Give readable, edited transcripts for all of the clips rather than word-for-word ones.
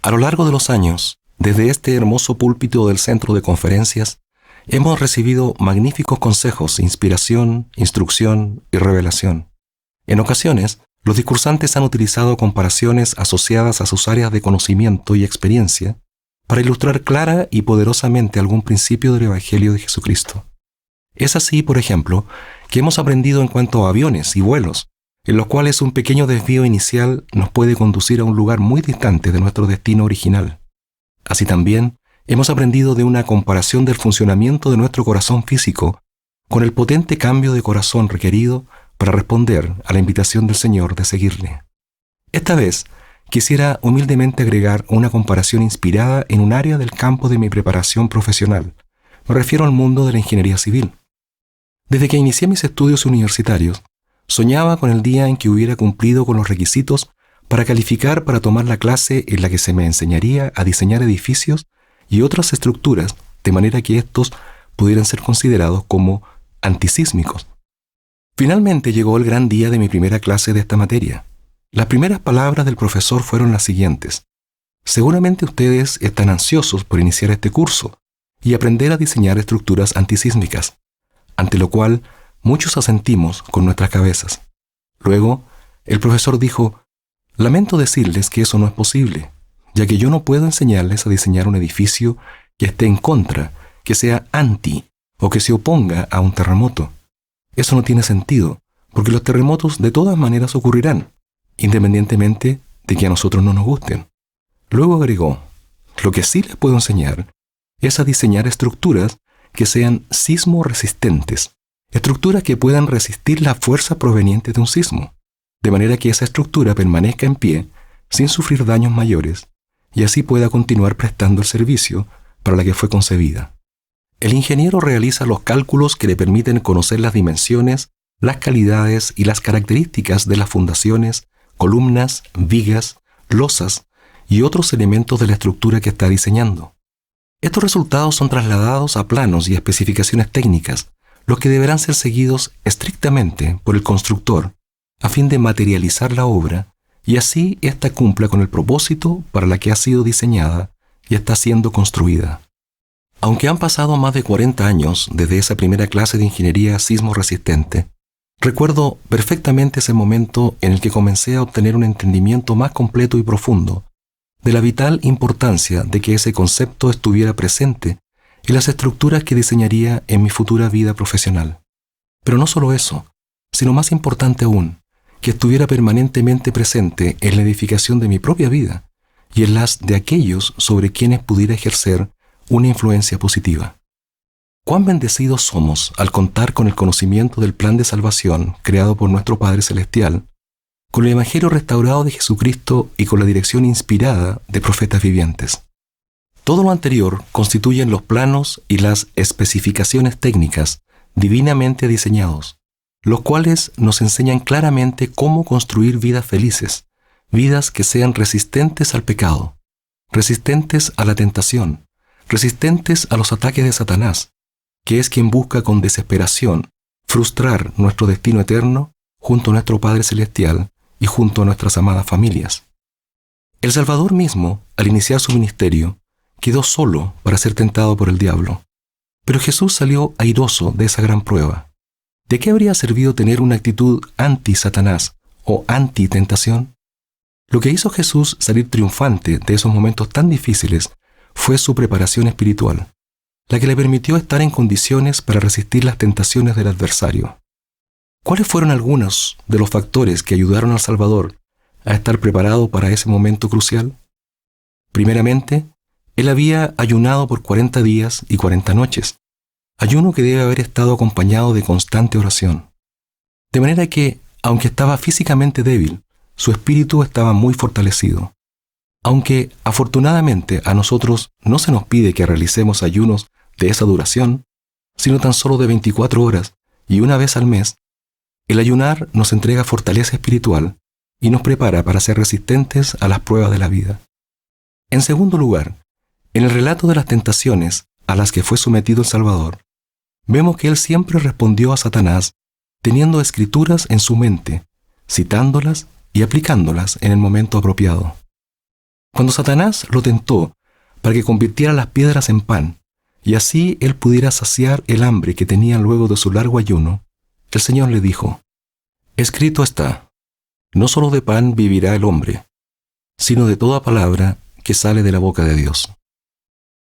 A lo largo de los años, desde este hermoso púlpito del centro de conferencias, hemos recibido magníficos consejos, inspiración, instrucción y revelación. En ocasiones, los discursantes han utilizado comparaciones asociadas a sus áreas de conocimiento y experiencia para ilustrar clara y poderosamente algún principio del Evangelio de Jesucristo. Es así, por ejemplo, que hemos aprendido en cuanto a aviones y vuelos, en los cuales un pequeño desvío inicial nos puede conducir a un lugar muy distante de nuestro destino original. Así también, hemos aprendido de una comparación del funcionamiento de nuestro corazón físico con el potente cambio de corazón requerido para responder a la invitación del Señor de seguirle. Esta vez, quisiera humildemente agregar una comparación inspirada en un área del campo de mi preparación profesional. Me refiero al mundo de la ingeniería civil. Desde que inicié mis estudios universitarios, soñaba con el día en que hubiera cumplido con los requisitos para calificar para tomar la clase en la que se me enseñaría a diseñar edificios y otras estructuras de manera que estos pudieran ser considerados como antisísmicos. Finalmente llegó el gran día de mi primera clase de esta materia. Las primeras palabras del profesor fueron las siguientes: seguramente ustedes están ansiosos por iniciar este curso y aprender a diseñar estructuras antisísmicas, ante lo cual muchos asentimos con nuestras cabezas. Luego, el profesor dijo: lamento decirles que eso no es posible, ya que yo no puedo enseñarles a diseñar un edificio que esté en contra, que sea anti o que se oponga a un terremoto. Eso no tiene sentido, porque los terremotos de todas maneras ocurrirán, independientemente de que a nosotros no nos gusten. Luego agregó: lo que sí les puedo enseñar es a diseñar estructuras que sean sismo resistentes, estructuras que puedan resistir la fuerza proveniente de un sismo, de manera que esa estructura permanezca en pie sin sufrir daños mayores y así pueda continuar prestando el servicio para la que fue concebida. El ingeniero realiza los cálculos que le permiten conocer las dimensiones, las calidades y las características de las fundaciones, columnas, vigas, losas y otros elementos de la estructura que está diseñando. Estos resultados son trasladados a planos y especificaciones técnicas, los que deberán ser seguidos estrictamente por el constructor a fin de materializar la obra y así ésta cumpla con el propósito para la que ha sido diseñada y está siendo construida. Aunque han pasado más de 40 años desde esa primera clase de ingeniería sismo resistente, recuerdo perfectamente ese momento en el que comencé a obtener un entendimiento más completo y profundo de la vital importancia de que ese concepto estuviera presente en las estructuras que diseñaría en mi futura vida profesional. Pero no solo eso, sino más importante aún, que estuviera permanentemente presente en la edificación de mi propia vida y en las de aquellos sobre quienes pudiera ejercer una influencia positiva. Cuán bendecidos somos al contar con el conocimiento del plan de salvación creado por nuestro Padre Celestial, con el Evangelio restaurado de Jesucristo y con la dirección inspirada de profetas vivientes. Todo lo anterior constituyen los planos y las especificaciones técnicas divinamente diseñados, los cuales nos enseñan claramente cómo construir vidas felices, vidas que sean resistentes al pecado, resistentes a la tentación, resistentes a los ataques de Satanás, que es quien busca con desesperación frustrar nuestro destino eterno junto a nuestro Padre Celestial y junto a nuestras amadas familias. El Salvador mismo, al iniciar su ministerio, quedó solo para ser tentado por el diablo. Pero Jesús salió airoso de esa gran prueba. ¿De qué habría servido tener una actitud anti-Satanás o anti-tentación? Lo que hizo Jesús salir triunfante de esos momentos tan difíciles fue su preparación espiritual, la que le permitió estar en condiciones para resistir las tentaciones del adversario. ¿Cuáles fueron algunos de los factores que ayudaron al Salvador a estar preparado para ese momento crucial? Primeramente, él había ayunado por 40 días y 40 noches, ayuno que debe haber estado acompañado de constante oración. De manera que, aunque estaba físicamente débil, su espíritu estaba muy fortalecido. Aunque, afortunadamente, a nosotros no se nos pide que realicemos ayunos de esa duración, sino tan solo de 24 horas y una vez al mes, el ayunar nos entrega fortaleza espiritual y nos prepara para ser resistentes a las pruebas de la vida. En segundo lugar, en el relato de las tentaciones a las que fue sometido el Salvador, vemos que él siempre respondió a Satanás teniendo escrituras en su mente, citándolas y aplicándolas en el momento apropiado. Cuando Satanás lo tentó para que convirtiera las piedras en pan, y así él pudiera saciar el hambre que tenía luego de su largo ayuno, el Señor le dijo: escrito está, no solo de pan vivirá el hombre, sino de toda palabra que sale de la boca de Dios.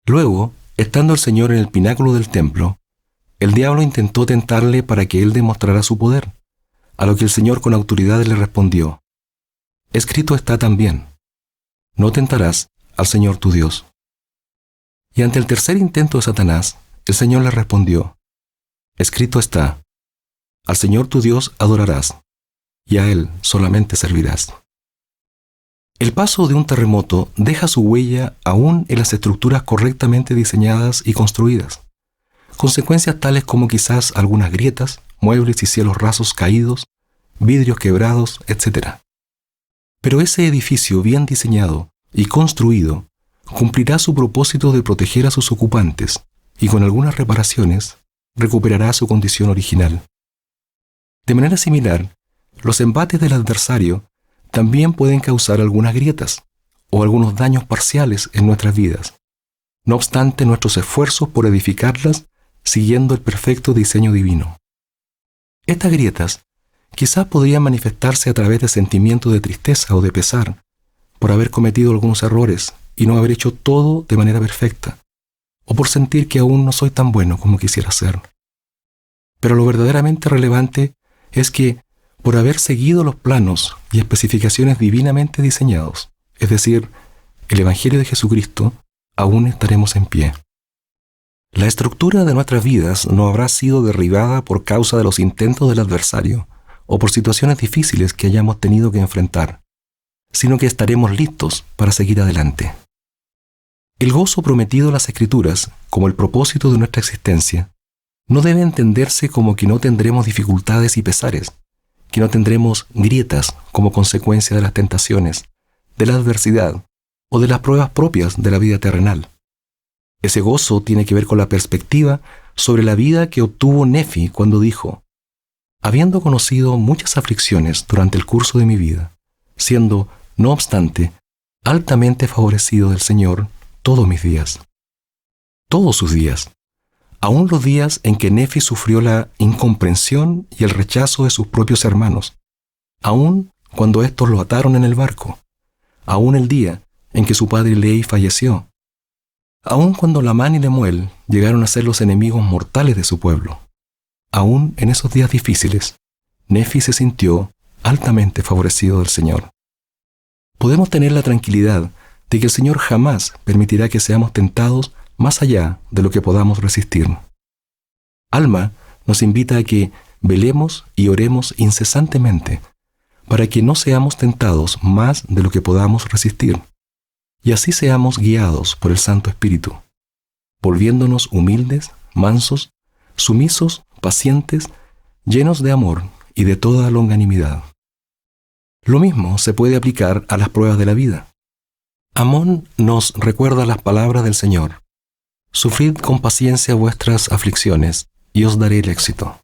Luego, estando el Señor en el pináculo del templo, el diablo intentó tentarle para que él demostrara su poder, a lo que el Señor con autoridad le respondió: escrito está también, no tentarás al Señor tu Dios. Y ante el tercer intento de Satanás, el Señor le respondió: escrito está, al Señor tu Dios adorarás, y a Él solamente servirás. El paso de un terremoto deja su huella aún en las estructuras correctamente diseñadas y construidas. Consecuencias tales como quizás algunas grietas, muebles y cielos rasos caídos, vidrios quebrados, etc. Pero ese edificio bien diseñado y construido cumplirá su propósito de proteger a sus ocupantes y con algunas reparaciones recuperará su condición original. De manera similar, los embates del adversario también pueden causar algunas grietas o algunos daños parciales en nuestras vidas, no obstante nuestros esfuerzos por edificarlas siguiendo el perfecto diseño divino. Estas grietas quizás podrían manifestarse a través de sentimientos de tristeza o de pesar por haber cometido algunos errores y no haber hecho todo de manera perfecta, o por sentir que aún no soy tan bueno como quisiera ser. Pero lo verdaderamente relevante es que, por haber seguido los planos y especificaciones divinamente diseñados, es decir, el Evangelio de Jesucristo, aún estaremos en pie. La estructura de nuestras vidas no habrá sido derribada por causa de los intentos del adversario o por situaciones difíciles que hayamos tenido que enfrentar, sino que estaremos listos para seguir adelante. El gozo prometido en las Escrituras, como el propósito de nuestra existencia, no debe entenderse como que no tendremos dificultades y pesares, que no tendremos grietas como consecuencia de las tentaciones, de la adversidad o de las pruebas propias de la vida terrenal. Ese gozo tiene que ver con la perspectiva sobre la vida que obtuvo Nefi cuando dijo: habiendo conocido muchas aflicciones durante el curso de mi vida, siendo, no obstante, altamente favorecido del Señor todos mis días. Todos sus días, aun los días en que Nefi sufrió la incomprensión y el rechazo de sus propios hermanos, aun cuando éstos lo ataron en el barco, aun el día en que su padre Lehi falleció, aun cuando Lamán y Lemuel llegaron a ser los enemigos mortales de su pueblo. Aún en esos días difíciles, Nefi se sintió altamente favorecido del Señor. Podemos tener la tranquilidad de que el Señor jamás permitirá que seamos tentados más allá de lo que podamos resistir. Alma nos invita a que velemos y oremos incesantemente para que no seamos tentados más de lo que podamos resistir, y así seamos guiados por el Santo Espíritu, volviéndonos humildes, mansos, sumisos, pacientes, llenos de amor y de toda longanimidad. Lo mismo se puede aplicar a las pruebas de la vida. Amón nos recuerda las palabras del Señor: sufrid con paciencia vuestras aflicciones, y os daré el éxito.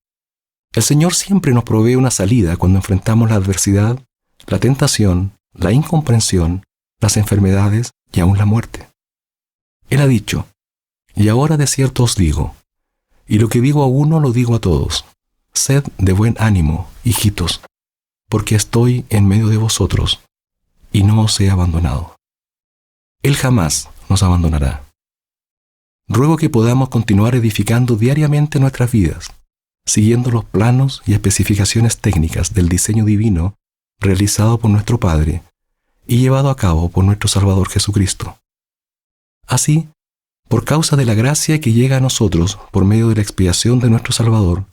El Señor siempre nos provee una salida cuando enfrentamos la adversidad, la tentación, la incomprensión, las enfermedades y aún la muerte. Él ha dicho: y ahora de cierto os digo, y lo que digo a uno lo digo a todos: sed de buen ánimo, hijitos, porque estoy en medio de vosotros, y no os he abandonado. Él jamás nos abandonará. Ruego que podamos continuar edificando diariamente nuestras vidas, siguiendo los planos y especificaciones técnicas del diseño divino realizado por nuestro Padre y llevado a cabo por nuestro Salvador Jesucristo. Así, por causa de la gracia que llega a nosotros por medio de la expiación de nuestro Salvador,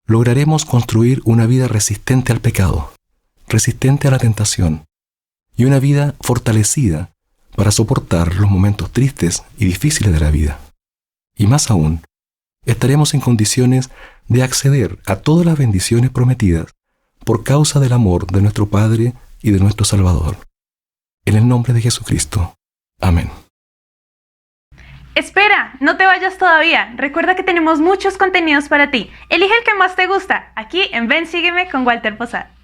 lograremos construir una vida resistente al pecado, resistente a la tentación, y una vida fortalecida para soportar los momentos tristes y difíciles de la vida. Y más aún, estaremos en condiciones de acceder a todas las bendiciones prometidas por causa del amor de nuestro Padre y de nuestro Salvador. En el nombre de Jesucristo. Amén. Espera, no te vayas todavía. Recuerda que tenemos muchos contenidos para ti. Elige el que más te gusta, aquí en Ven Sígueme con Walter Posada.